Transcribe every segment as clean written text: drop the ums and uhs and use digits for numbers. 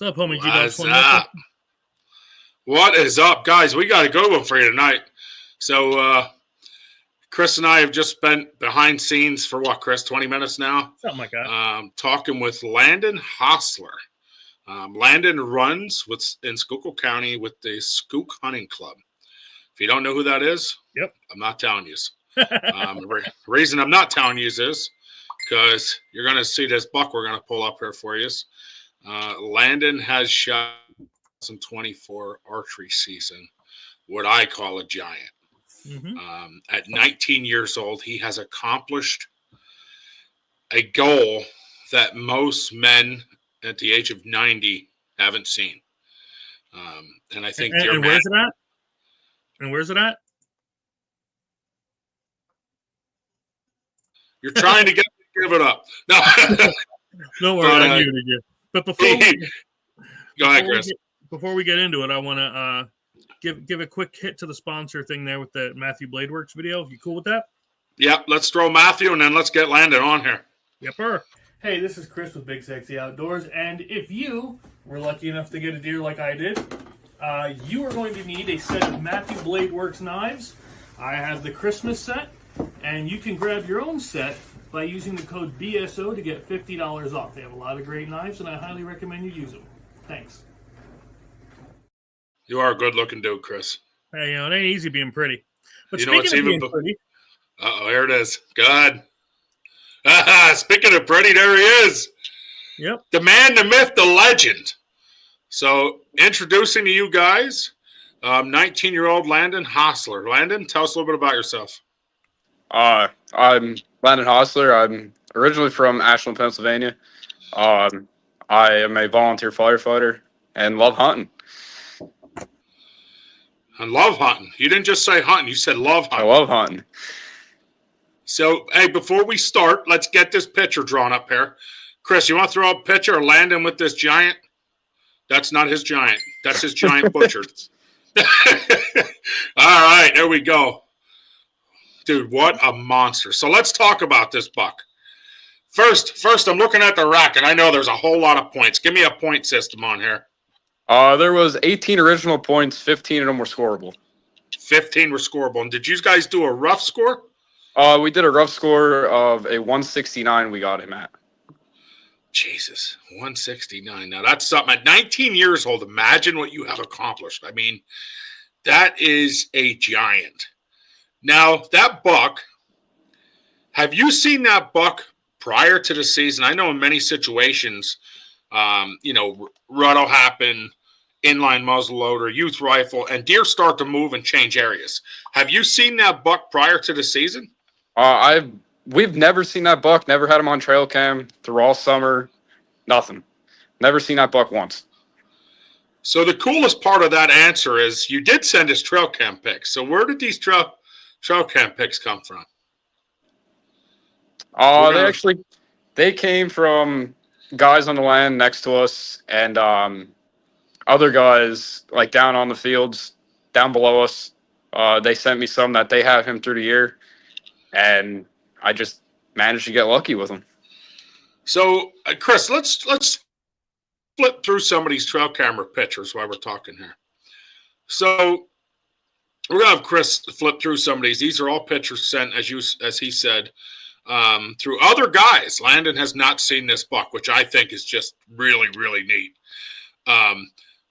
What's up, homie? What's up? What is up, guys? We got a good one for you tonight. So, Chris and I have just spent behind scenes for what, Chris, 20 minutes now? Something like that. Talking with Landyn Hossler. Landyn runs in Schuylkill County with the Skook Hunting Club. If you don't know who that is, Yep. I'm not telling you. The reason I'm not telling you is because you're going to see this buck we're going to pull up here for you. Landyn has shot 2024 archery season, what I call a giant. Mm-hmm. At 19 years old, he has accomplished a goal that most men at the age of 90 haven't seen. And I think and where's it at? And where's it at? You're trying to give it up. No, don't worry, I muted you. But go ahead, Chris. Before we get into it, I want to give a quick hit to the sponsor thing there with the Matthew Bladeworks video. You cool with that? Yep. Let's throw Matthew and then let's get Landyn on here. Yep, sir. Hey, this is Chris with Big Sexy Outdoors, and if you were lucky enough to get a deer like I did, you are going to need a set of Matthew Bladeworks knives. I have the Christmas set, and you can grab your own set by using the code BSO to get $50 off. They have a lot of great knives, and I highly recommend you use them. Thanks. You are a good-looking dude, Chris. Hey, it ain't easy being pretty. But you know what's even pretty. Uh-oh, here it is. Good. Speaking of pretty, there he is. Yep. The man, the myth, the legend. So, introducing to you guys, 19-year-old Landyn Hossler. Landyn, tell us a little bit about yourself. I'm Landyn Hossler. I'm originally from Ashland, Pennsylvania. I am a volunteer firefighter and love hunting. And love hunting. You didn't just say hunting. You said love hunting. I love hunting. So, hey, before we start, let's get this picture drawn up here. Chris, you want to throw up a picture of Landyn with this giant? That's not his giant. That's his giant butchered. All right, there we go. Dude, what a monster. So let's talk about this buck. First, I'm looking at the rack, and I know there's a whole lot of points. Give me a point system on here. There was 18 original points. 15 of them were scoreable. 15 were scoreable. And did you guys do a rough score? We did a rough score of a 169 we got him at. Jesus, 169. Now, that's something. At 19 years old, imagine what you have accomplished. I mean, that is a giant. Now, that buck, have you seen that buck prior to the season? I know in many situations, rut will happen, inline muzzleloader, youth rifle, and deer start to move and change areas. Have you seen that buck prior to the season? We've never seen that buck, never had him on trail cam through all summer, nothing. Never seen that buck once. So the coolest part of that answer is you did send us trail cam pics. So where did these trail cam pics come from? They came from guys on the land next to us and other guys like down on the fields, down below us. They sent me some that they have him through the year, and I just managed to get lucky with them. So, Chris, let's flip through some of these trail camera pictures while we're talking here. So we're going to have Chris flip through some of these. These are all pictures sent, as he said, through other guys. Landyn has not seen this buck, which I think is just really, really neat.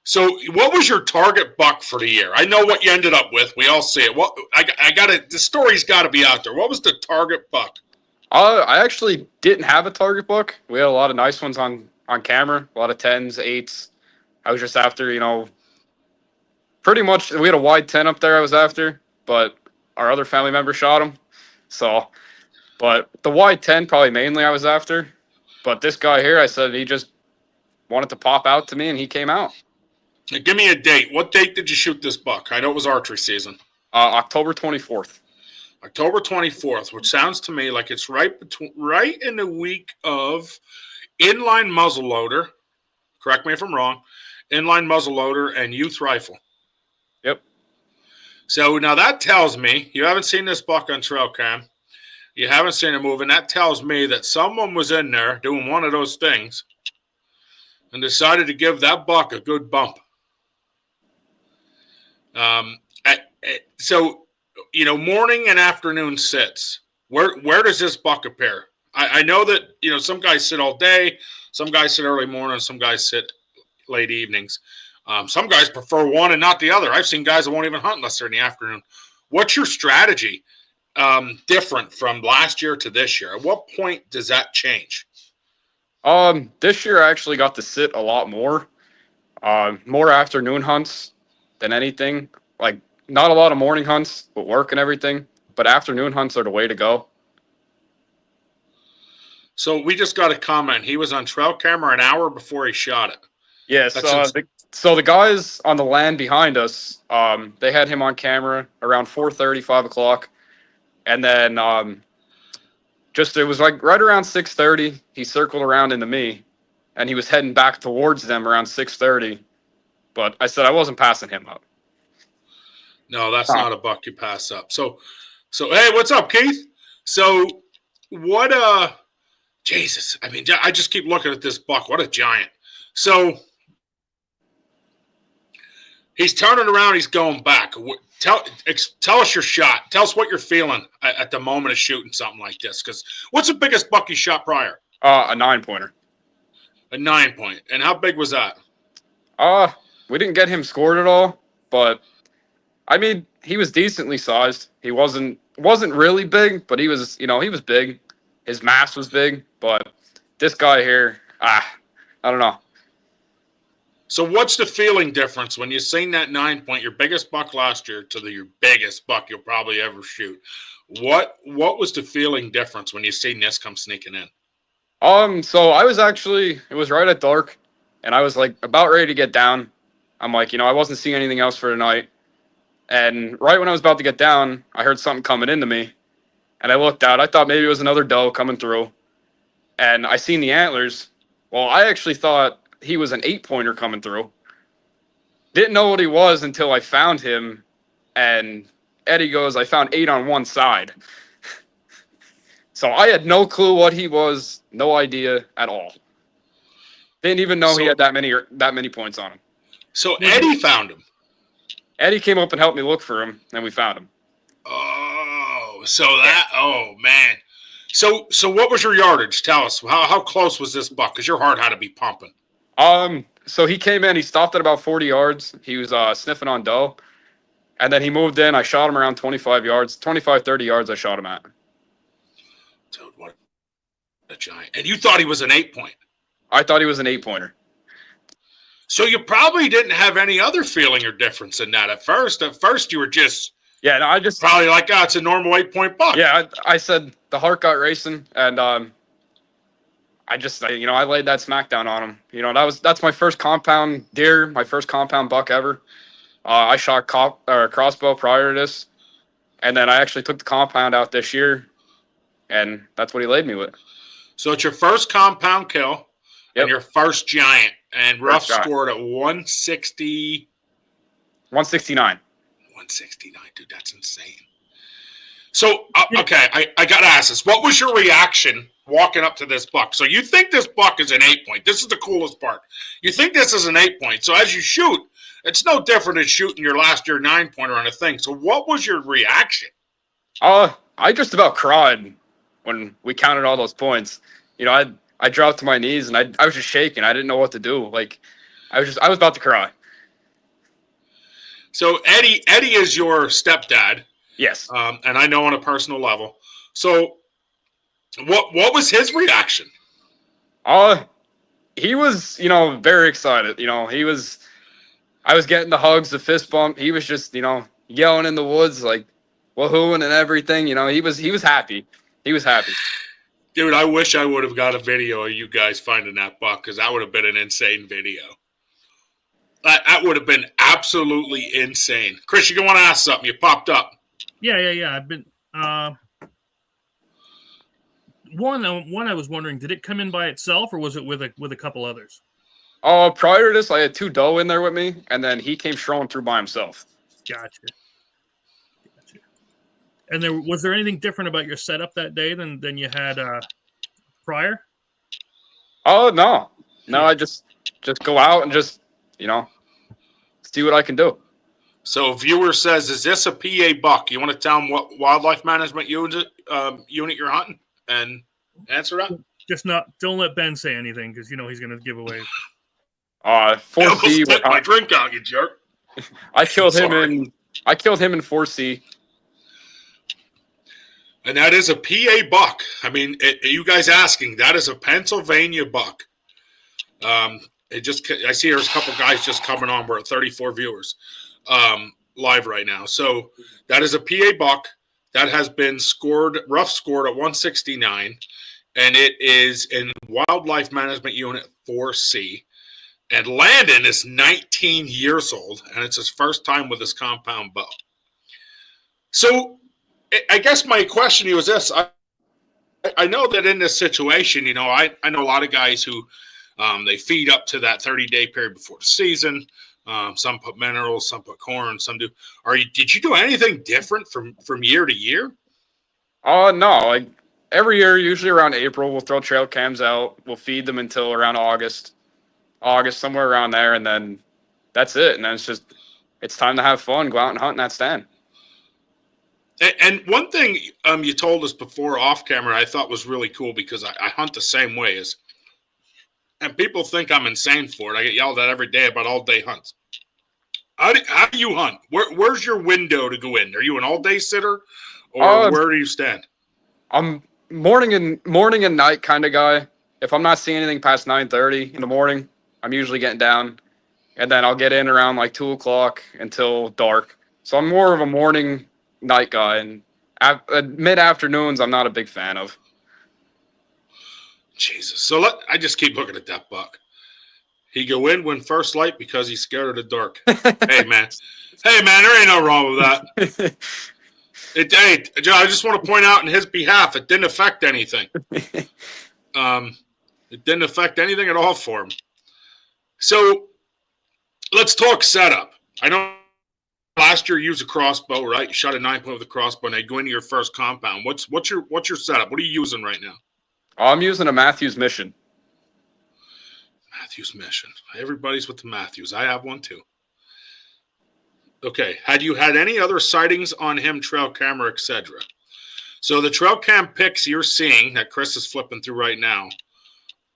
So what was your target buck for the year? I know what you ended up with. We all see it. What I got it. The story's got to be out there. What was the target buck? I actually didn't have a target buck. We had a lot of nice ones on camera, a lot of 10s, 8s. I was just after, pretty much we had a wide 10 up there I was after, but our other family member shot him. So, but the wide 10 probably mainly I was after. But this guy here, I said he just wanted to pop out to me, and he came out. Now, give me a date. What date did you shoot this buck? I know it was archery season. October 24th. October 24th, which sounds to me like it's right in the week of inline muzzleloader. Correct me if I'm wrong. Inline muzzleloader and youth rifle. Yep. So now that tells me you haven't seen this buck on trail cam. You haven't seen it move, and that tells me that someone was in there doing one of those things and decided to give that buck a good bump. So, morning and afternoon sits. Where does this buck appear? I know that, some guys sit all day, some guys sit early morning, some guys sit late evenings. Some guys prefer one and not the other. I've seen guys that won't even hunt unless they're in the afternoon. What's your strategy different from last year to this year? At what point does that change? This year I actually got to sit a lot more. More afternoon hunts than anything. Like, not a lot of morning hunts with work and everything, but afternoon hunts are the way to go. So we just got a comment. He was on trail camera an hour before he shot it. Yes. So the guys on the land behind us, they had him on camera around 4:30, 5 o'clock. And then it was like right around 6:30, he circled around into me, and he was heading back towards them around 6:30. But I said I wasn't passing him up. No, that's not a buck you pass up. So hey, what's up, Keith? So what Jesus, I mean, I just keep looking at this buck. What a giant. So he's turning around, he's going back. Tell us your shot. Tell us what you're feeling at the moment of shooting something like this. Because what's the biggest buck you shot prior? A 9-pointer. A 9-point. And how big was that? We didn't get him scored at all, but I mean, he was decently sized. He wasn't really big, but he was, he was big. His mass was big, but this guy here, I don't know. So what's the feeling difference when you've seen that 9-point, your biggest buck last year, to your biggest buck you'll probably ever shoot? What was the feeling difference when you seen this come sneaking in? So I was it was right at dark, and I was like about ready to get down. I'm like, I wasn't seeing anything else for tonight. And right when I was about to get down, I heard something coming into me. And I looked out. I thought maybe it was another doe coming through. And I seen the antlers. Well, I actually thought he was an 8-pointer coming through. Didn't know what he was until I found him. And Eddie goes, I found 8 on one side. So I had no clue what he was. No idea at all. Didn't even know he had that many points on him. So Eddie found him. Eddie came up and helped me look for him, and we found him. Oh man. So what was your yardage? Tell us. How close was this buck? Because your heart had to be pumping. So he came in, he stopped at about 40 yards. He was sniffing on doe. And then he moved in. I shot him around 25 yards. 25, 30 yards I shot him at. Dude, what a giant. And you thought he was an 8-point? I thought he was an 8-pointer. So you probably didn't have any other feeling or difference in that at first. At first you were just... Yeah, no, I just... Probably like, it's a normal 8-point buck. Yeah, I said the heart got racing, and I laid that smackdown on him. That's my first compound deer, my first compound buck ever. I shot crossbow prior to this, and then I actually took the compound out this year, and that's what he laid me with. So it's your first compound kill, yep, and your first giant, and Ruff giant. Scored at 160... 169. 169, dude, that's insane. So, okay, I got to ask this. What was your reaction walking up to this buck? So you think this buck is an 8-point. This is the coolest part. You think this is an 8-point. So as you shoot, it's no different than shooting your last year 9-pointer on a thing. So what was your reaction? I just about cried when we counted all those points. I dropped to my knees, and I was just shaking. I didn't know what to do. Like, I was about to cry. So Eddie is your stepdad. Yes. And I know on a personal level. So what was his reaction? He was, very excited. I was getting the hugs, the fist bump. He was just, yelling in the woods, like woohooing and everything. He was happy. He was happy. Dude, I wish I would have got a video of you guys finding that buck, because that would have been an insane video. That would have been absolutely insane. Chris, you want to ask something? You popped up. Yeah. I've been one. I was wondering, did it come in by itself, or was it with a couple others? Prior to this, I had 2 doe in there with me, and then he came strolling through by himself. Gotcha. And was there anything different about your setup that day than you had prior? Oh no, I just just go out and just, you know, see what I can do. So, viewer says, "Is this a PA buck?" You want to tell them what wildlife management unit you're hunting, and answer that. Just don't let Ben say anything because he's going to give away. 4C. Spit my drink out, you jerk. I killed him in 4C. And that is a PA buck. I mean, you guys asking, that is a Pennsylvania buck. I see there's a couple guys just coming on. We're at 34 viewers live right now. So that is a PA buck that has been rough scored at 169, and it is in Wildlife Management Unit 4C. And Landyn is 19 years old, and it's his first time with his compound bow. So I guess my question to you is this. I know that in this situation, I know a lot of guys who they feed up to that 30-day period before the season. Some put minerals, some put corn, some do. Did you do anything different from year to year? No. Like every year, usually around April, we'll throw trail cams out. We'll feed them until around August, somewhere around there, and then that's it. And then it's time to have fun, go out and hunt in that stand. And one thing you told us before off camera I thought was really cool, because I hunt the same way, and people think I'm insane for it. I get yelled at every day about all-day hunts. How do you hunt? Where's your window to go in? Are you an all-day sitter, or where do you stand? I'm morning and night kind of guy. If I'm not seeing anything past 9:30 in the morning, I'm usually getting down, and then I'll get in around like 2 o'clock until dark. So I'm more of a morning night guy, and mid-afternoons I'm not a big fan of. Jesus. So I just keep looking at that buck. He go in when first light because he's scared of the dark. Hey man, there ain't no wrong with that. I just want to point out in his behalf, it didn't affect anything. It didn't affect anything at all for him. So let's talk setup. I know last year you used a crossbow, right? You shot a 9-point with a crossbow, and they go into your first compound. What's your setup? What are you using right now? I'm using a Matthews Mission. Matthews Mission. Everybody's with the Matthews. I have one too. Okay. Had you had any other sightings on him, trail camera, etc.? So the trail cam pics you're seeing that Chris is flipping through right now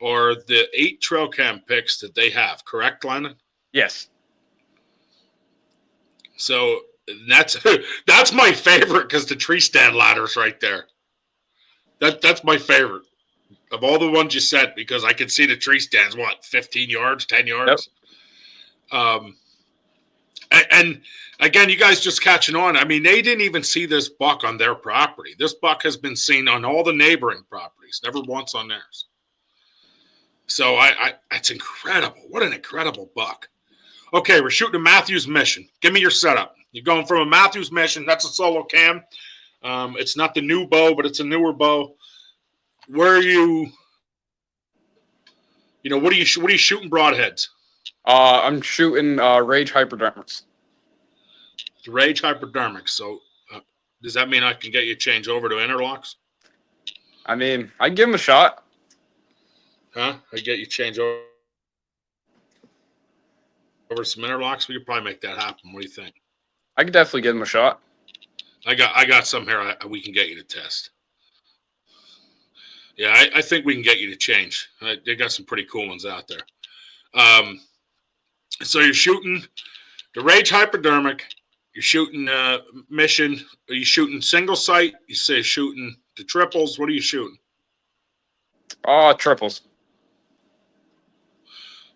are the 8 trail cam pics that they have. Correct, Landyn? Yes. So that's my favorite, because the tree stand ladder's right there. That's my favorite of all the ones you sent, because I can see the tree stands, 15 yards, 10 yards. Yep. And again, you guys just catching on. I mean, they didn't even see this buck on their property. This buck has been seen on all the neighboring properties, never once on theirs. So it's incredible. What an incredible buck. Okay, we're shooting a Matthews Mission. Give me your setup. You're going from a Matthews Mission. That's a solo cam. It's not the new bow, but it's a newer bow. Where are you? What are you shooting broadheads? I'm shooting Rage Hypodermics. Rage Hypodermics. So does that mean I can get you to change over to interlocks? I mean, I can give him a shot. Huh? I get you to change over some interlocks? We could probably make that happen. What do you think? I could definitely give him a shot. I got some here we can get you to test. Yeah, I think we can get you to change. They got some pretty cool ones out there. So you're shooting the Rage Hypodermic. You're shooting Mission. Are you shooting single sight? You say shooting the triples. What are you shooting? Triples.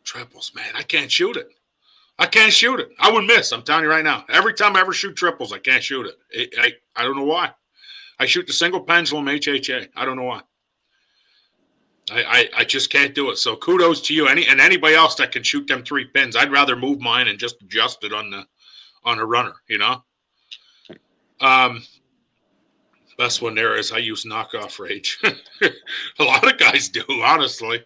Triples, man. I can't shoot it. I would miss. I'm telling you right now. Every time I ever shoot triples, I can't shoot it. I don't know why. I shoot the single pendulum HHA. I don't know why. I just can't do it. So kudos to you. And anybody else that can shoot them 3 pins. I'd rather move mine and just adjust it on a runner, Best one there is I use knockoff Rage. A lot of guys do, honestly.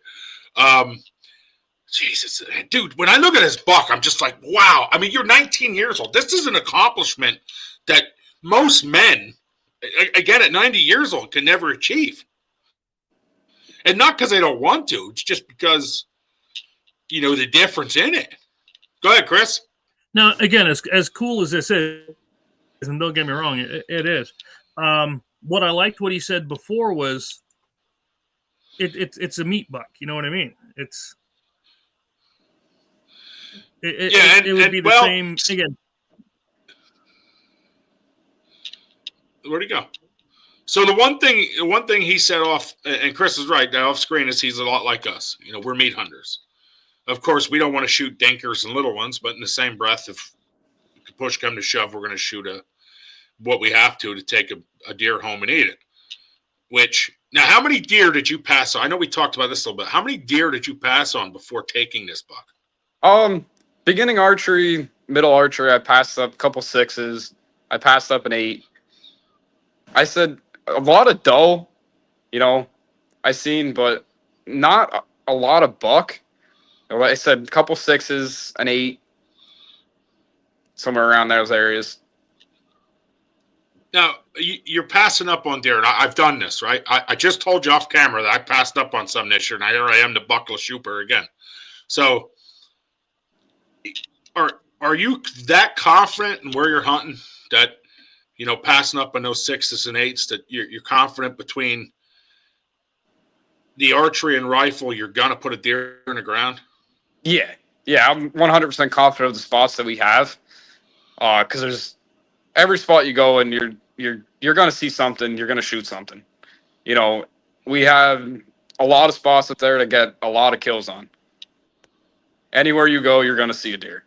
Jesus, dude, when I look at this buck, I'm just like, wow. I mean, you're 19 years old. This is an accomplishment that most men, again, at 90 years old, can never achieve. And not because they don't want to. It's just because, the difference in it. Go ahead, Chris. Now, again, as cool as this is, and don't get me wrong, it is. What I liked what he said before was it's a meat buck. You know what I mean? It would be the same again. Where'd he go? So the one thing he said off, and Chris is right, now off screen, is he's a lot like us. We're meat hunters. Of course, we don't want to shoot dinkers and little ones, but in the same breath, if push come to shove, we're going to shoot what we have to take a deer home and eat it. Now, how many deer did you pass on? I know we talked about this a little bit. How many deer did you pass on before taking this buck? Beginning archery, middle archery, I passed up a couple 6s. I passed up an 8. I said a lot of doe, I seen, but not a lot of buck. I said a couple 6s, an 8, somewhere around those areas. Now, you're passing up on deer, and I've done this, right? I just told you off camera that I passed up on some this year, and here I am to buckle a shooter again. So, are you that confident in where you're hunting that, passing up on those 6s and 8s, that you're confident between the archery and rifle, you're going to put a deer in the ground? Yeah, I'm 100% confident of the spots that we have, because there's every spot you go and you're going to see something, you're going to shoot something. We have a lot of spots up there to get a lot of kills on. Anywhere you go, you're going to see a deer.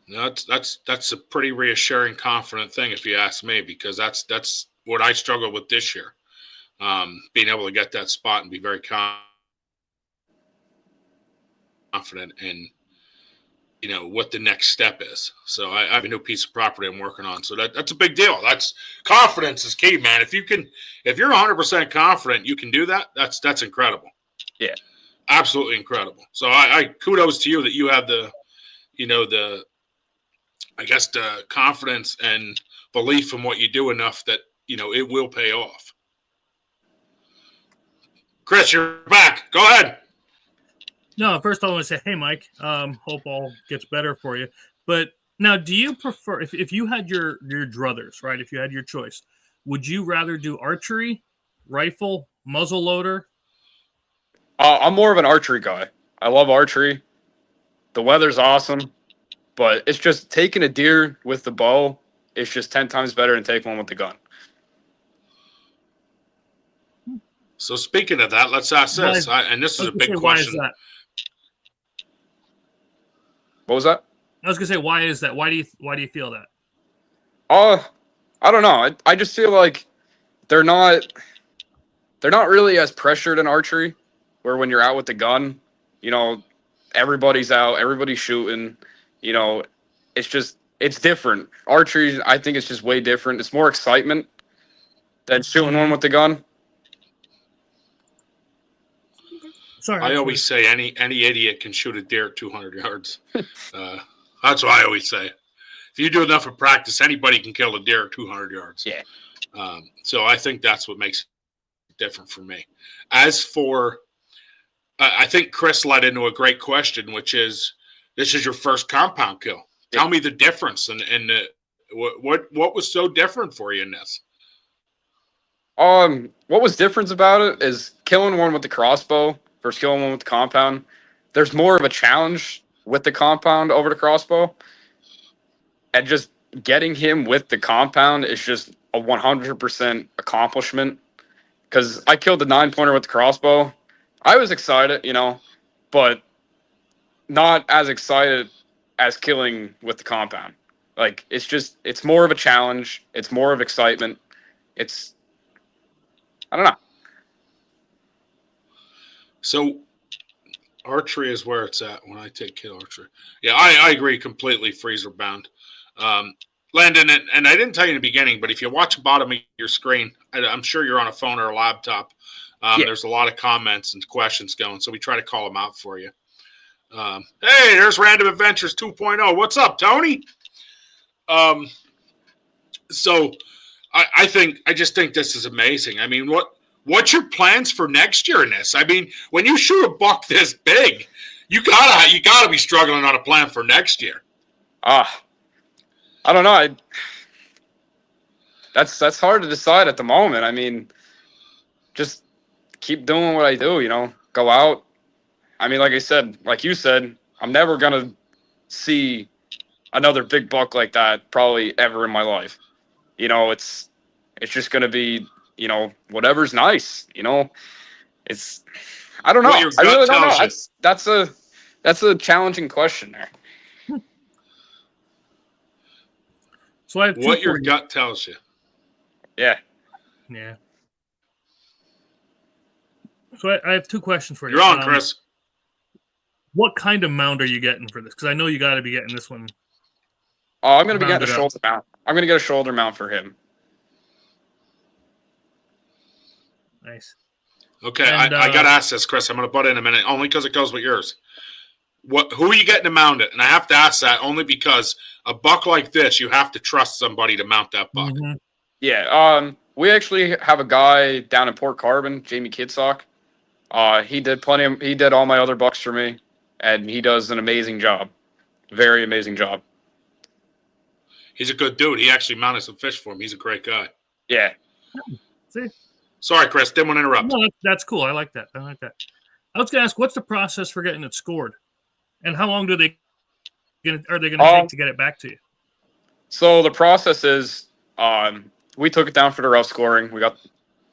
That's a pretty reassuring, confident thing, if you ask me, because that's what I struggled with this year, being able to get that spot and be very confident in what the next step is. So I have a new piece of property I'm working on, so that's a big deal. That's confidence is key, man. If you're 100% confident you can do that, that's incredible. Yeah, absolutely incredible. So I kudos to you that you have the confidence and belief in what you do enough that it will pay off. Chris, you're back. Go ahead. No, first I want to say, hey, Mike, hope all gets better for you. But now, do you prefer, if you had your druthers, right, if you had your choice, would you rather do archery, rifle, muzzle loader? I'm more of an archery guy. I love archery. The weather's awesome, but it's just taking a deer with the bow is just 10 times better than taking one with the gun. So speaking of that, let's ask this, and this is a big question. Why is that? What was that? I was gonna say, why is that? Why do you feel that? I don't know. I just feel like they're not really as pressured in archery, where when you're out with the gun, everybody's out, everybody's shooting. It's different. Archery, I think it's just way different. It's more excitement than shooting one with the gun. Sorry, I always say any idiot can shoot a deer at 200 yards. That's what I always say. If you do enough of practice, anybody can kill a deer at 200 yards. Yeah. So I think that's what makes it different for me. As for, I think Chris led into a great question, which is, this is your first compound kill. Yeah. Tell me the difference and what was so different for you in this? What was different about it is killing one with the crossbow versus killing one with the compound. There's more of a challenge with the compound over the crossbow. And just getting him with the compound is just a 100% accomplishment. Because I killed the 9-pointer with the crossbow. I was excited, but not as excited as killing with the compound. Like, it's more of a challenge. It's more of excitement. I don't know. So archery is where it's at when I take kid archery. Yeah, I agree completely, freezer bound. Landyn, and I didn't tell you in the beginning, but if you watch the bottom of your screen, I'm sure you're on a phone or a laptop. There's a lot of comments and questions going, so we try to call them out for you. Hey, there's Random Adventures 2.0. What's up, Tony? So I just think this is amazing. I mean, what's your plans for next year in this? I mean, when you shoot a buck this big, you gotta be struggling on a plan for next year. I don't know. That's hard to decide at the moment. I mean, just keep doing what I do, go out. I mean, like I said, like you said, I'm never going to see another big buck like that probably ever in my life. It's just going to be, whatever's nice, it's, I don't know. What your I really gut don't know. tells you. That's a challenging question there. So I have what your gut tells you. Yeah. Yeah. So I have 2 questions for you. You're on, Chris. What kind of mount are you getting for this? Because I know you got to be getting this one. Oh, I'm going to be getting a Rounded shoulder mount. I'm going to get a shoulder mount for him. Nice. Okay, And, I got to ask this, Chris. I'm going to butt in a minute, only because it goes with yours. Who are you getting to mount it? And I have to ask that only because a buck like this, you have to trust somebody to mount that buck. Mm-hmm. Yeah, we actually have a guy down in Port Carbon, Jamie Kidsock. He did all my other bucks for me, and he does an amazing job. Very amazing job. He's a good dude. He actually mounted some fish for him. He's a great guy. Yeah. See? Sorry, Chris. Didn't want to interrupt. No, that's cool. I like that. I was going to ask, what's the process for getting it scored? And how long are they going to take to get it back to you? So the process is, we took it down for the rough scoring. We got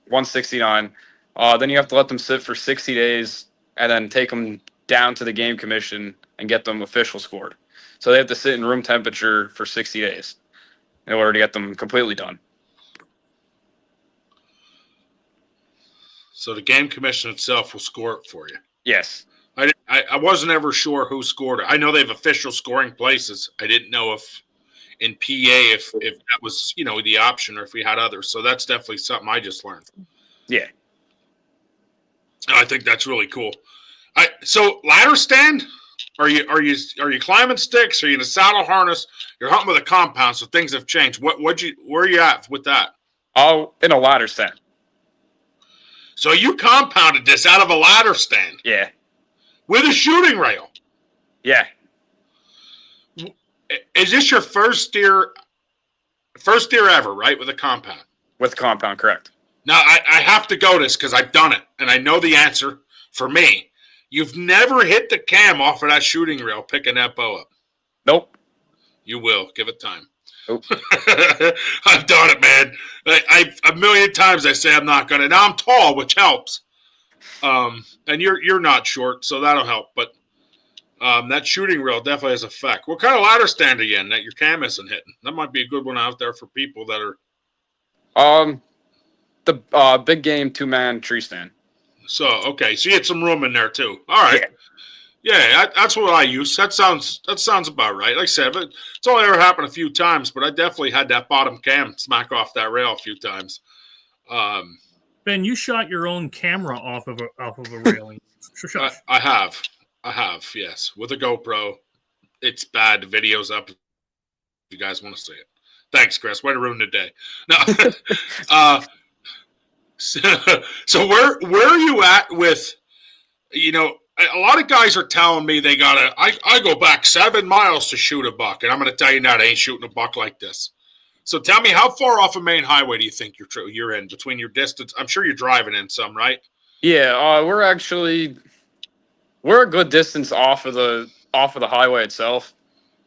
169. Then you have to let them sit for 60 days and then take them down to the game commission and get them official scored. So they have to sit in room temperature for 60 days in order to get them completely done. So the game commission itself will score it for you. Yes. I wasn't ever sure who scored it. I know they have official scoring places. I didn't know if in PA if that was the option or if we had others. So that's definitely something I just learned. Yeah. I think that's really cool. So ladder stand? Are you climbing sticks? Are you in a saddle harness? You're hunting with a compound, so things have changed. Where are you at with that? Oh, in a ladder stand. So you compounded this out of a ladder stand? Yeah. With a shooting rail? Yeah. Is this your first deer ever, right, with a compound? With compound, correct. Now, I have to go this because I've done it, and I know the answer for me. You've never hit the cam off of that shooting rail picking that bow up. Nope. You will. Give it time. Nope. I've done it, man. A million times I say I'm not going to. Now I'm tall, which helps. And you're not short, so that'll help. But that shooting rail definitely has effect. What kind of ladder stand are you in that your cam isn't hitting? That might be a good one out there for people that are... The big game 2-man tree stand. So, okay. So you had some room in there, too. All right. Yeah, that's what I use. That sounds about right. Like I said, it's only ever happened a few times, but I definitely had that bottom cam smack off that rail a few times. Ben, you shot your own camera off of a railing. I have, yes, with a GoPro. It's bad. The video's up. If you guys want to see it. Thanks, Chris. Way to ruin the day. No. So where are you at with, a lot of guys are telling me they gotta, I go back 7 miles to shoot a buck, and I'm going to tell you now, they ain't shooting a buck like this. So tell me, how far off a main highway do you think you're in between your distance? I'm sure you're driving in some, right? Yeah, we're a good distance off of the highway itself.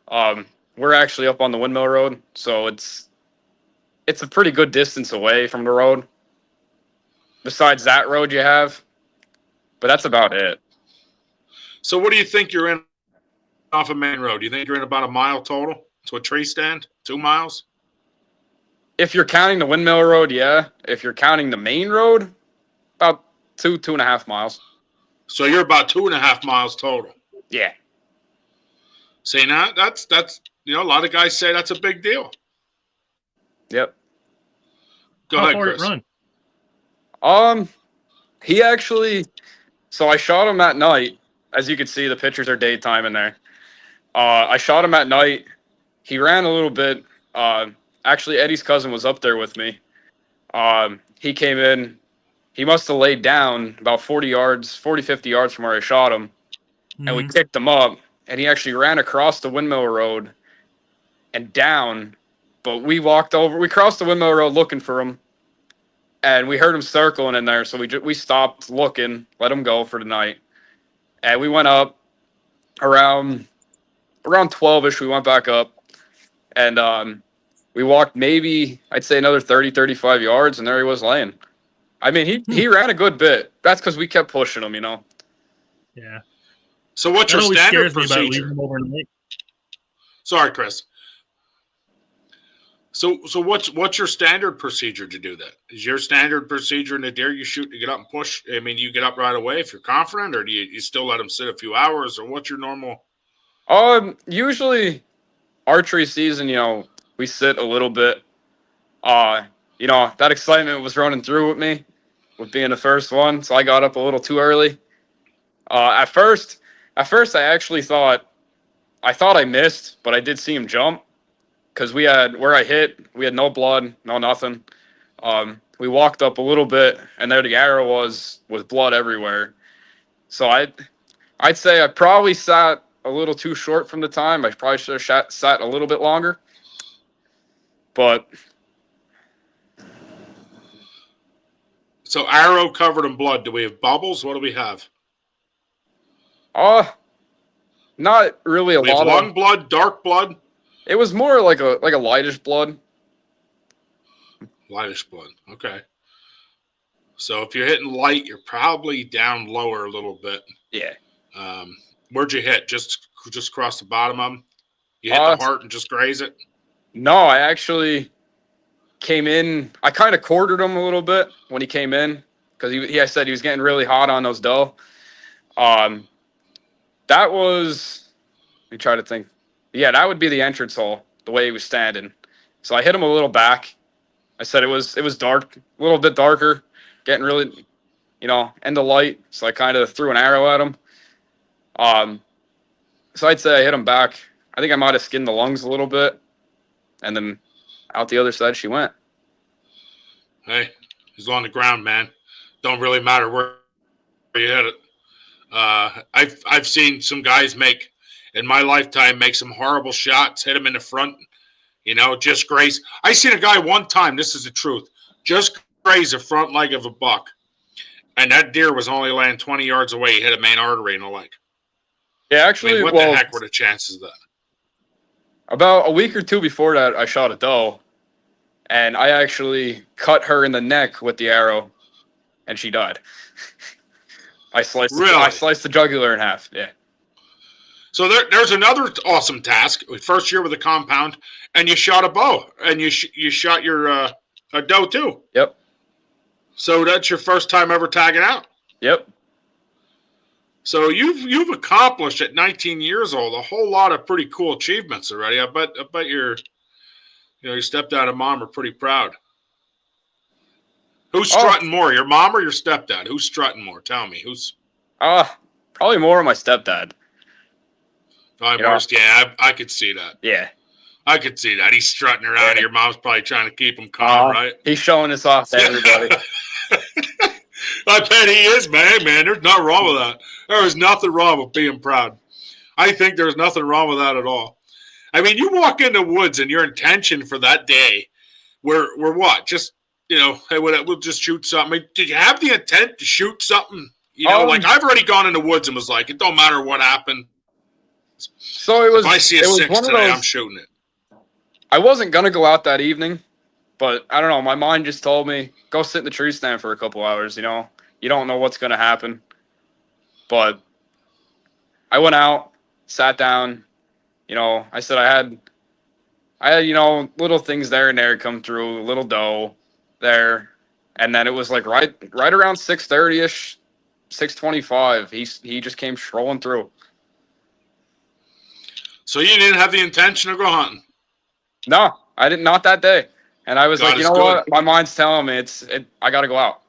We're actually up on the Windmill Road, so it's a pretty good distance away from the road. Besides that road you have, but that's about it. So what do you think you're in off a main road? Do you think you're in about a mile total to a tree stand? 2 miles? If you're counting the Windmill Road, yeah. If you're counting the main road, about 2.5 miles. So you're about 2.5 miles total. Yeah. See, now that's a lot of guys say that's a big deal. Yep. Go How ahead, far Chris. it run? He actually, so I shot him at night. As you can see, the pictures are daytime in there. I shot him at night. He ran a little bit. Actually, Eddie's cousin was up there with me. He came in. he must have laid down about 40 yards, 40, 50 yards from where I shot him. And we picked him up, and he actually ran across the Windmill Road and down. But we crossed the Windmill Road looking for him, and we heard him circling in there. So we stopped looking, let him go for the night. And we went up around 12-ish. We went back up, and we walked maybe, I'd say, another 30, 35 yards, and there he was laying. I mean, he ran a good bit. That's because we kept pushing him, Yeah. So what's your always standard scares me about procedure? leaving them overnight. Sorry, Chris. So what's your standard procedure to do that? Is your standard procedure in the deer you shoot to get up and push? I mean, you get up right away if you're confident, or do you still let them sit a few hours, or what's your normal? Usually archery season, we sit a little bit. That excitement was running through with me with being the first one, so I got up a little too early. At first I actually thought I missed, but I did see him jump because where I hit, we had no blood, no nothing. We walked up a little bit, and there the arrow was blood everywhere. So I'd say I probably sat a little too short from the time. I probably should have sat a little bit longer. But so arrow covered in blood. Do we have bubbles? What do we have? Not really a We have lot lung of blood, dark blood, It was more like a lightish blood. lightish blood. Okay. So if you're hitting light, you're probably down lower a little bit. Yeah. Where'd you hit? Just across the bottom of them? You hit the heart and just graze it? No, I actually came in. I kind of quartered him a little bit when he came in because I said he was getting really hot on those doe. That was, let me try to think. Yeah, that would be the entrance hole, the way he was standing. So I hit him a little back. I said it was dark, a little bit darker, getting really, end of light. So I kind of threw an arrow at him. So I'd say I hit him back. I think I might have skinned the lungs a little bit, and then out the other side she went. Hey, he's on the ground, man. Don't really matter where you hit it. I've seen some guys in my lifetime make some horrible shots, hit him in the front, just graze. I seen a guy one time, this is the truth, just graze the front leg of a buck. And that deer was only laying 20 yards away. He hit a main artery in the leg. Yeah, actually, what the heck were the chances of that? About a week or two before that, I shot a doe, and I actually cut her in the neck with the arrow, and she died. I sliced the jugular in half. Yeah. So there's another awesome task. First year with a compound, and you shot a bow, and you shot your a doe too. Yep. So that's your first time ever tagging out. Yep. So you've accomplished at 19 years old a whole lot of pretty cool achievements already. I bet your stepdad and mom are pretty proud. Who's strutting more, your mom or your stepdad? Who's strutting more? Tell me. Who's? Probably more of my stepdad. Yeah, I could see that. Yeah. I could see that. He's strutting around. Your mom's probably trying to keep him calm, right? He's showing us off to everybody. I bet he is, man. Man, there's nothing wrong with that. There is nothing wrong with being proud. I think there's nothing wrong with that at all. I mean, you walk in the woods and your intention for that day were what? Just, hey, we'll just shoot something. Did you have the intent to shoot something? Like I've already gone in the woods and was like, it don't matter what happened. So it was. If I see a 6 today, I'm shooting it. I wasn't gonna go out that evening, but I don't know. My mind just told me go sit in the tree stand for a couple hours. You don't know what's gonna happen. But I went out, sat down. I said I had little things there and there come through, little doe there, and then it was like right around 6:30ish, 6:25. He just came strolling through. So you didn't have the intention of go hunting? No, I didn't. Not that day. And I was God like, you know what? My mind's telling me I got to go out.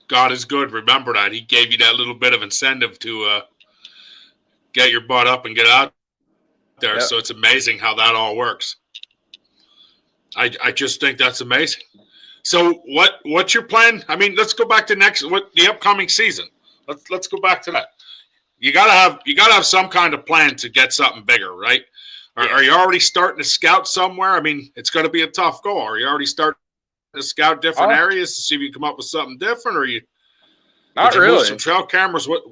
God is good. Remember that. He gave you that little bit of incentive to get your butt up and get out there. Yep. So it's amazing how that all works. I just think that's amazing. So what's your plan? I mean, let's go back to the upcoming season. Let's go back to that. You gotta have some kind of plan to get something bigger, right? Are you already starting to scout somewhere? I mean, it's going to be a tough goal. Are you already starting to scout different areas to see if you come up with something different, or you? Not did you really. move some trail cameras? What?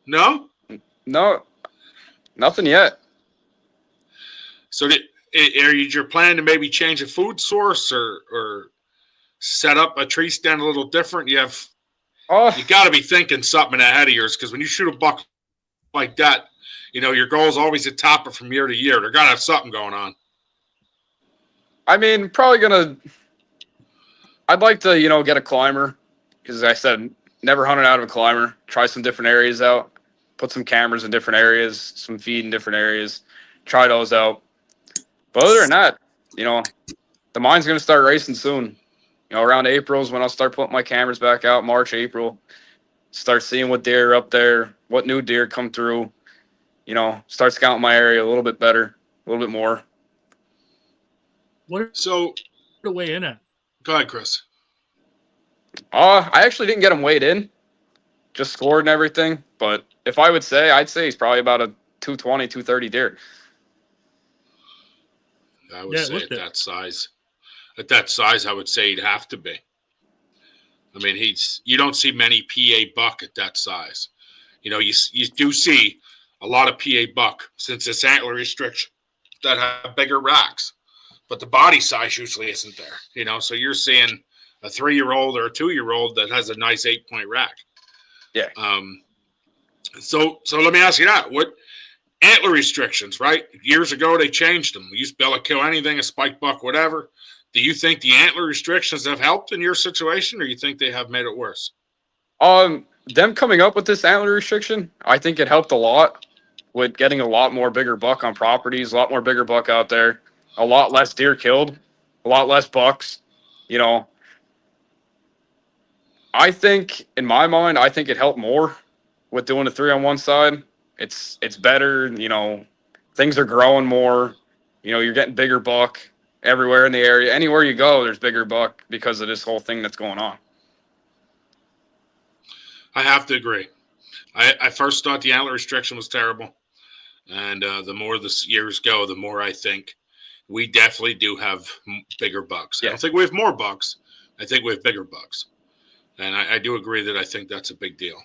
No, nothing yet. So your plan to maybe change a food source or set up a tree stand a little different? You got to be thinking something ahead of yours, because when you shoot a buck like that, your goal is always to top it from year to year. They're got to have something going on. I mean, I'd like to, get a climber, because as I said, never hunted out of a climber. Try some different areas out. Put some cameras in different areas, some feed in different areas. Try those out. But other than that, the mine's going to start racing soon. Around April is when I'll start putting my cameras back out, March, April. Start seeing what deer are up there, what new deer come through. Start scouting my area a little bit better, a little bit more. So to weigh in at? Go ahead, Chris. I actually didn't get him weighed in, just scored and everything. But if I would say, I'd say he's probably about a 220, 230 deer. I would say at that size. At that size, I would say he'd have to be. I mean, you don't see many PA buck at that size. You do see a lot of PA buck, since it's antler restriction, that have bigger racks, but the body size usually isn't there. So you're seeing a 3-year-old or a 2-year-old that has a nice 8-point rack. Yeah. So let me ask you that: what antler restrictions? Right, years ago they changed them. We used to be able to kill anything, a spike buck, whatever. Do you think the antler restrictions have helped in your situation, or you think they have made it worse? Them coming up with this antler restriction, I think it helped a lot with getting a lot more bigger buck on properties, a lot more bigger buck out there, a lot less deer killed, a lot less bucks. I think, in my mind, I think it helped more with doing the 3-on-1 side. It's better, things are growing more, you're getting bigger buck everywhere in the area. Anywhere you go, there's bigger buck because of this whole thing that's going on. I have to agree. I first thought the antler restriction was terrible. And the more the years go, the more I think we definitely do have bigger bucks. Yeah. I don't think we have more bucks. I think we have bigger bucks. And I do agree that I think that's a big deal.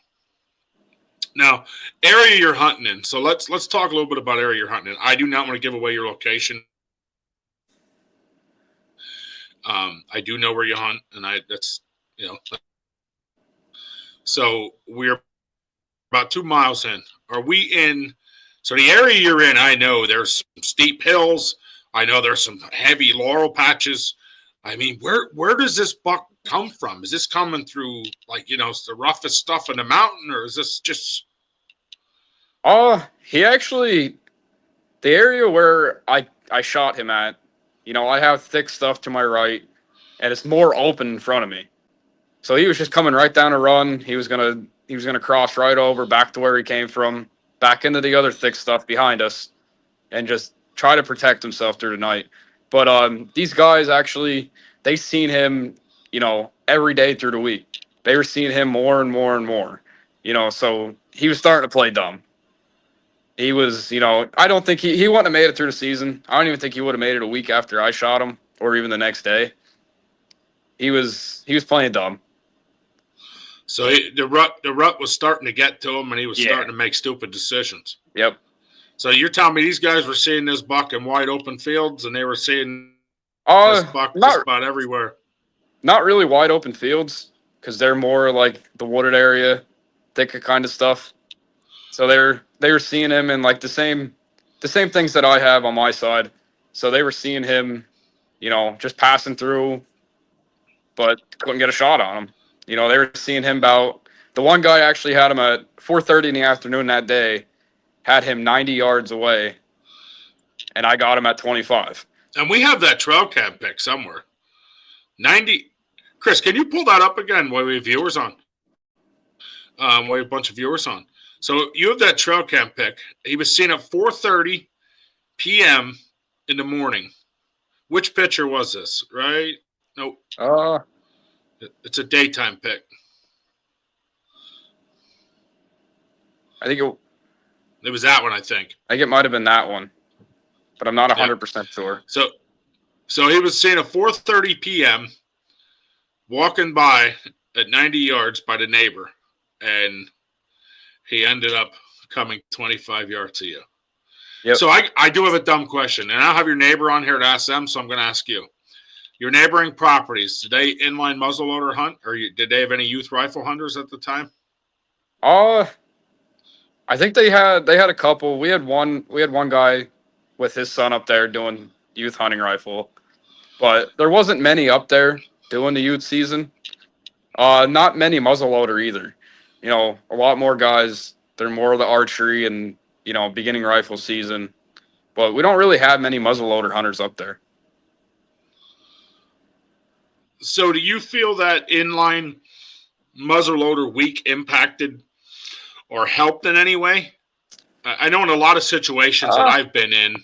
Now, area you're hunting in. So let's talk a little bit about area you're hunting in. I do not want to give away your location. I do know where you hunt, and that's. So we're about 2 miles in. Are we in? So the area you're in, I know there's some steep hills. I know there's some heavy laurel patches. I mean, where does this buck come from? Is this coming through the roughest stuff in the mountain, or is this just? He actually, the area where I shot him at, I have thick stuff to my right, and it's more open in front of me. So he was just coming right down a run. He was gonna cross right over back to where he came from, back into the other thick stuff behind us, and just try to protect himself through the night. But these guys actually, they seen him, every day through the week. They were seeing him more and more and more. So he was starting to play dumb. He was, I don't think he wouldn't have made it through the season. I don't even think he would have made it a week after I shot him, or even the next day. He was playing dumb. So the rut was starting to get to him, and he was starting to make stupid decisions. Yep. So you're telling me these guys were seeing this buck in wide open fields, and they were seeing this buck just about everywhere? Not really wide open fields, because they're more like the wooded area, thicker kind of stuff. So they were seeing him in the same things that I have on my side. So they were seeing him, just passing through, but couldn't get a shot on him. They were seeing him about, the one guy actually had him at 4:30 in the afternoon that day, had him 90 yards away, and I got him at 25. And we have that trail cam pic somewhere. 90. Chris, can you pull that up again while we have viewers on? We have a bunch of viewers on. So you have that trail cam pic. He was seen at 4:30 p.m. in the morning. Which picture was this, right? Nope. It's a daytime pick. I think It was that one, I think. it might have been that one, but I'm not 100% sure. So he was seen at 4:30 p.m. walking by at 90 yards by the neighbor, and he ended up coming 25 yards to you. Yep. So I do have a dumb question, and I'll have your neighbor on here to ask them, so I'm going to ask you. Your neighboring properties, did they inline muzzleloader hunt, or did they have any youth rifle hunters at the time? I think they had a couple. We had one guy with his son up there doing youth hunting rifle, but there wasn't many up there doing the youth season. Not many muzzleloader either. You know, a lot more guys. They're more of the archery and, you know, beginning rifle season, but we don't really have many muzzleloader hunters up there. So do you feel that inline muzzleloader week impacted or helped in any way? I know in a lot of situations that I've been in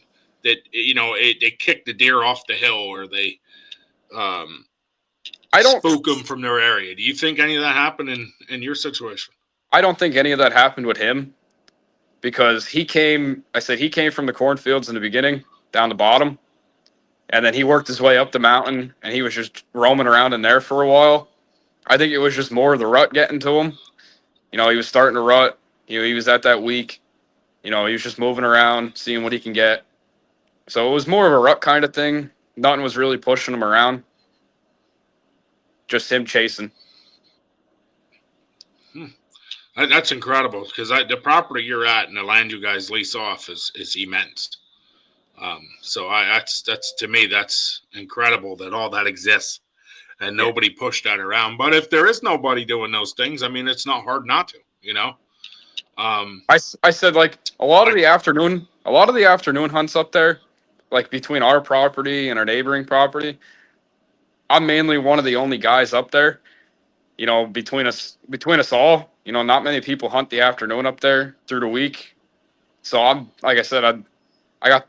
that, you know, they kick the deer off the hill, or they spook them from their area. Do you think any of that happened in your situation? I don't think any of that happened with him, because he came from the cornfields in the beginning, down the bottom, and then he worked his way up the mountain, and he was just roaming around in there for a while. I think it was just more of the rut getting to him. You know, he was starting to rut. You know, he was at that week. You know, he was just moving around, seeing what he can get. So it was more of a rut kind of thing. Nothing was really pushing him around. Just him chasing. That's incredible, because the property you're at and the land you guys lease off is immense. So that's to me, that's incredible that all that exists and nobody pushed that around. But if there is nobody doing those things, I mean, it's not hard not to, you know. I said, like, a lot of the afternoon hunts up there, like between our property and our neighboring property, I'm mainly one of the only guys up there. You know, between us all, you know, not many people hunt the afternoon up there through the week. So I'm, like I said, I got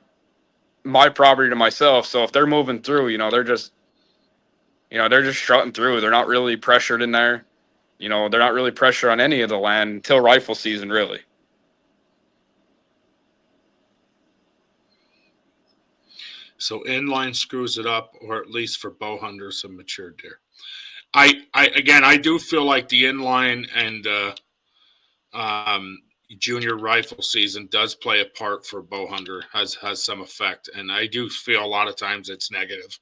my property to myself. So if they're moving through, you know, they're just strutting through. They're not really pressured in there. You know, they're not really pressured on any of the land until rifle season, really. So inline screws it up, or at least for bow hunters and mature deer. I do feel like the inline and junior rifle season does play a part for bow hunter, has some effect, and I do feel a lot of times it's negative.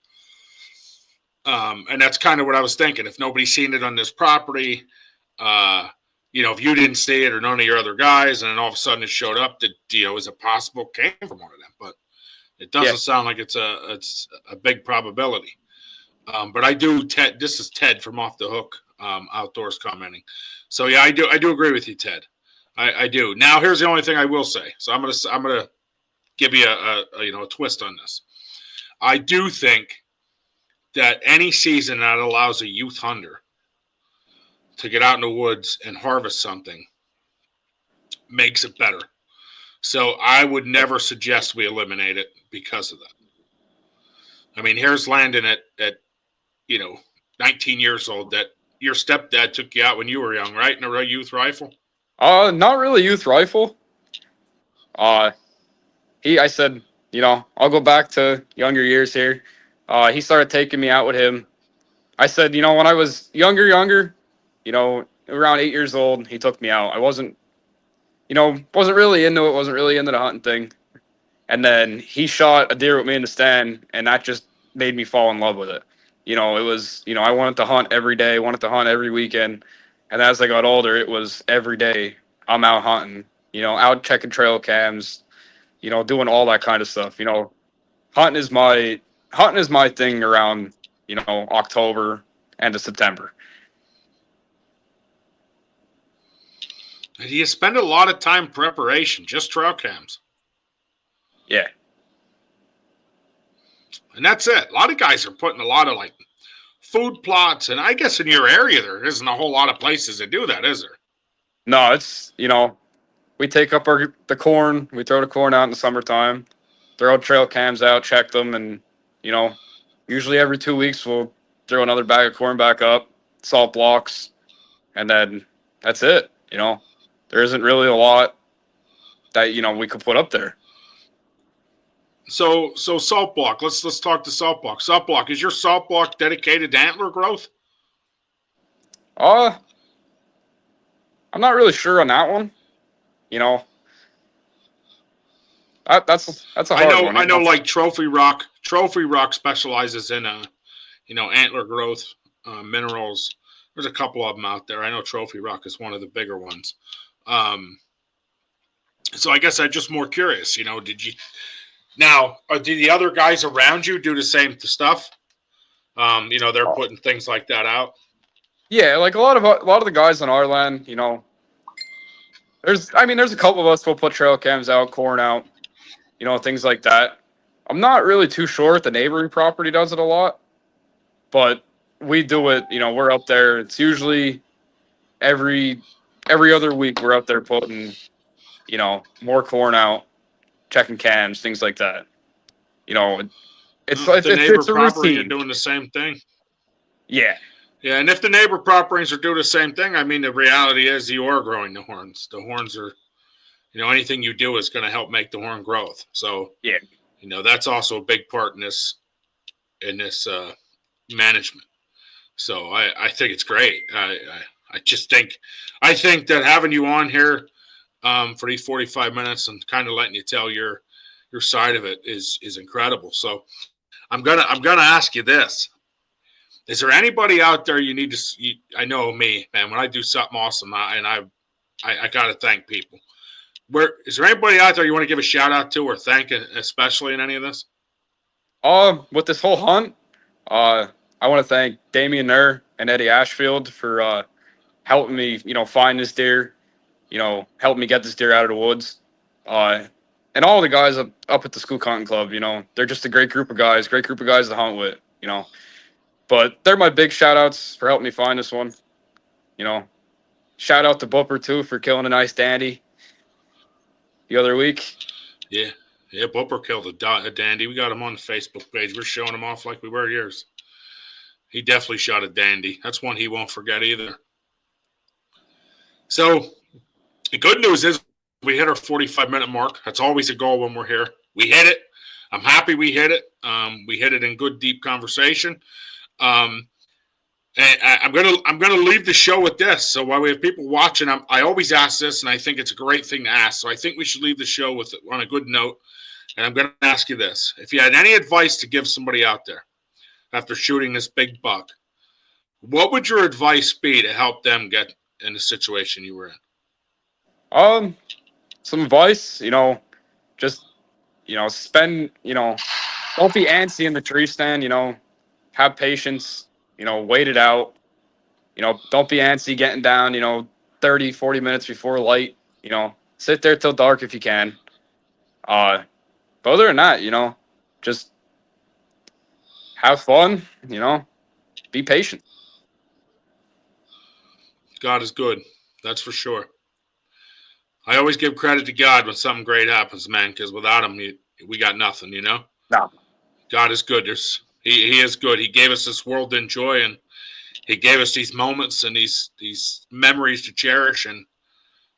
And that's kind of what I was thinking. If nobody's seen it on this property, you know, if you didn't see it or none of your other guys, and then all of a sudden it showed up, that, you know, is it possible came from one of them? But it doesn't sound like it's a big probability. But I do, Ted. This is Ted from Off the Hook Outdoors commenting. So yeah, I do agree with you, Ted. I do. Now here's the only thing I will say. So I'm gonna give you a twist on this. I do think that any season that allows a youth hunter to get out in the woods and harvest something makes it better. So I would never suggest we eliminate it because of that. I mean, here's Landyn at 19 years old, that your stepdad took you out when you were young, right? In a youth rifle? Not really youth rifle. I said, you know, I'll go back to younger years here. He started taking me out with him. I said, you know, when I was younger, you know, around 8 years old, he took me out. I wasn't really into it, wasn't really into the hunting thing. And then he shot a deer with me in the stand, and that just made me fall in love with it. You know, it was, you know, I wanted to hunt every day, wanted to hunt every weekend. And as I got older, it was every day I'm out hunting, you know, out checking trail cams, you know, doing all that kind of stuff. You know, hunting is my thing around, you know, October, end of September. And you spend a lot of time preparation, just trail cams. Yeah. And that's it. A lot of guys are putting a lot of like food plots, and I guess in your area there isn't a whole lot of places that do that, is there? No, it's, you know, we take up the corn, we throw the corn out in the summertime, throw trail cams out, check them, and, you know, usually every 2 weeks we'll throw another bag of corn back up, salt blocks, and then that's it. You know, there isn't really a lot that, you know, we could put up there. So salt block. Let's talk to salt block. Salt block, is your salt block dedicated to antler growth? I'm not really sure on that one. You know, that's a hard one. I know, like Trophy Rock. Trophy Rock specializes in antler growth minerals. There's a couple of them out there. I know Trophy Rock is one of the bigger ones. So I guess I'm just more curious. You know, did the other guys around you do the same stuff? You know, they're putting things like that out. Yeah, like a lot of the guys on our land, you know, there's a couple of us who'll put trail cams out, corn out, you know, things like that. I'm not really too sure if the neighboring property does it a lot, but we do it. You know, we're up there. It's usually every other week we're up there putting, you know, more corn out, checking cams, things like that. You know, it's the neighbor a property are routine. doing the same thing. Yeah. Yeah, and if the neighbor properties are doing the same thing, I mean, the reality is you are growing the horns. The horns are, you know, anything you do is going to help make the horn growth. So, yeah, you know, that's also a big part in this management. So I think it's great. I think that having you on here for these 45 minutes and kind of letting you tell your side of it is incredible. So I'm gonna ask you this. Is there anybody out there you need to? I know me, man. When I do something awesome, I got to thank people. Is there anybody out there you want to give a shout out to or thank, especially in any of this? With this whole hunt, I want to thank Damian Nur and Eddie Ashfield for helping me, you know, find this deer, you know, helping me get this deer out of the woods, and all the guys up at the School Hunting Club. You know, they're just a great group of guys to hunt with. You know. But they're my big shout-outs for helping me find this one. You know, shout out to Booper, too, for killing a nice dandy the other week. Yeah, Booper killed a dandy. We got him on the Facebook page. We're showing him off like we were yours. He definitely shot a dandy. That's one he won't forget either. So the good news is we hit our 45-minute mark. That's always a goal when we're here. We hit it. I'm happy we hit it. We hit it in good, deep conversation. And I'm gonna leave the show with this. So while we have people watching, I always ask this, and I think it's a great thing to ask. So I think we should leave the show on a good note. And I'm gonna ask you this: if you had any advice to give somebody out there after shooting this big buck, what would your advice be to help them get in the situation you were in? Some advice, you know, just, you know, don't be antsy in the tree stand, you know. Have patience, you know, wait it out. You know, don't be antsy getting down, you know, 30, 40 minutes before light. You know, sit there till dark if you can. But other than that, you know, just have fun, you know, be patient. God is good. That's for sure. I always give credit to God when something great happens, man, because without him, we got nothing, you know? No. God is good. He is good. He gave us this world to enjoy, and he gave us these moments and these memories to cherish. And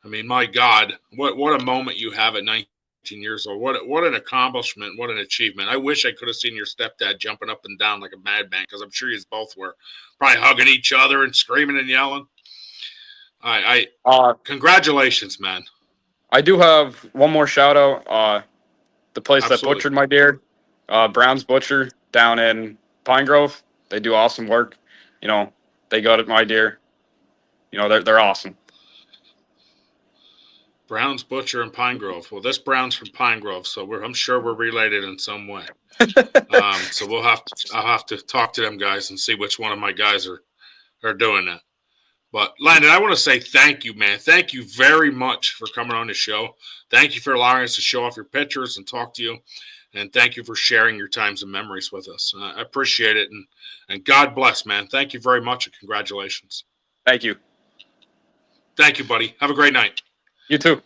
I mean, my God, what a moment you have at 19 years old. What an accomplishment. What an achievement. I wish I could have seen your stepdad jumping up and down like a madman, because I'm sure you both were probably hugging each other and screaming and yelling. Congratulations, man. I do have one more shout out. The place Absolutely. that butchered my deer, Brown's Butcher down in Pine Grove. They do awesome work. You know, they got at my deer. You know, they're awesome. Brown's Butcher in Pine Grove. Well, this Brown's from Pine Grove, so I'm sure we're related in some way. So I'll have to talk to them guys and see which one of my guys are doing that. But Landyn, I want to say thank you, man. Thank you very much for coming on the show. Thank you for allowing us to show off your pictures and talk to you. And thank you for sharing your times and memories with us. I appreciate it. And God bless, man. Thank you very much, and congratulations. Thank you. Thank you, buddy. Have a great night. You too.